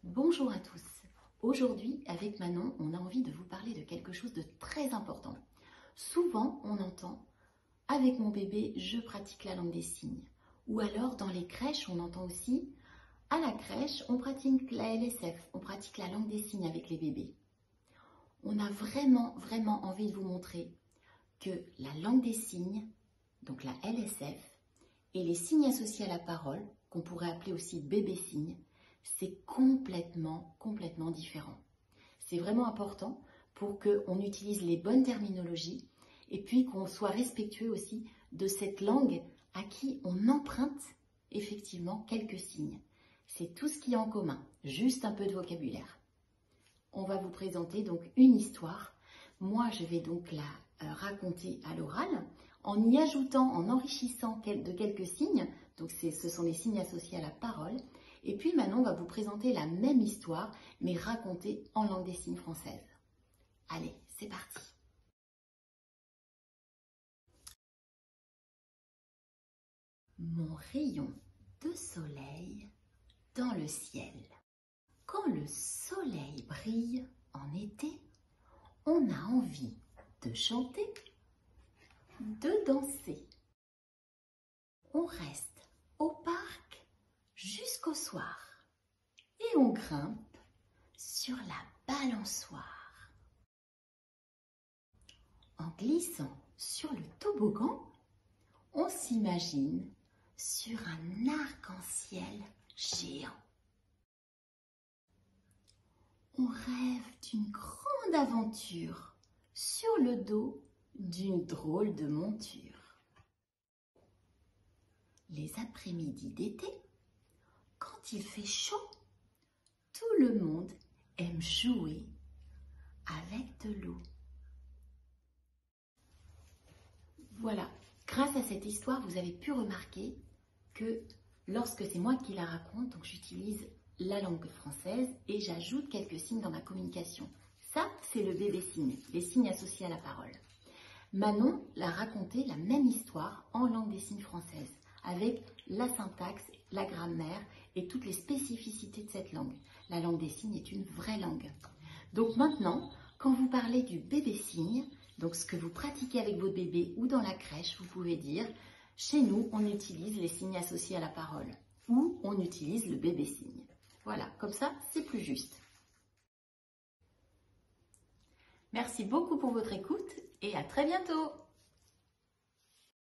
Bonjour à tous. Aujourd'hui, avec Manon, on a envie de vous parler de quelque chose de très important. Souvent, on entend « avec mon bébé, je pratique la langue des signes ». Ou alors, dans les crèches, on entend aussi « à la crèche, on pratique la LSF, on pratique la langue des signes avec les bébés ». On a vraiment envie de vous montrer que la langue des signes, donc la LSF, et les signes associés à la parole, qu'on pourrait appeler aussi bébé signe, c'est complètement différent. C'est vraiment important pour qu'on utilise les bonnes terminologies et puis qu'on soit respectueux aussi de cette langue à qui on emprunte effectivement quelques signes. C'est tout ce qu'il y a en commun, juste un peu de vocabulaire. On va vous présenter donc une histoire. Moi, je vais donc la raconter à l'oral en y ajoutant, en enrichissant de quelques signes. Donc ce sont les signes associés à la parole. Et puis Manon va vous présenter la même histoire, mais racontée en langue des signes française. Allez, c'est parti. Mon rayon de soleil dans le ciel. Quand le soleil brille en été, on a envie de chanter, de danser. On reste au parc jusqu'au soir et on grimpe sur la balançoire. En glissant sur le toboggan, on s'imagine sur un arc-en-ciel géant. On rêve d'une grande aventure sur le dos d'une drôle de monture. Les après-midi d'été, quand il fait chaud, tout le monde aime jouer avec de l'eau. Voilà, grâce à cette histoire, vous avez pu remarquer que lorsque c'est moi qui la raconte, donc j'utilise la langue française et j'ajoute quelques signes dans ma communication. Ça, c'est le bébé signe, les signes associés à la parole. Manon l'a raconté la même histoire en langue des signes française, avec la syntaxe, la grammaire et toutes les spécificités de cette langue. La langue des signes est une vraie langue. Donc maintenant, quand vous parlez du bébé signe, donc ce que vous pratiquez avec votre bébé ou dans la crèche, vous pouvez dire « chez nous, on utilise les signes associés à la parole » ou « on utilise le bébé signe ». Voilà, comme ça, c'est plus juste. Merci beaucoup pour votre écoute et à très bientôt.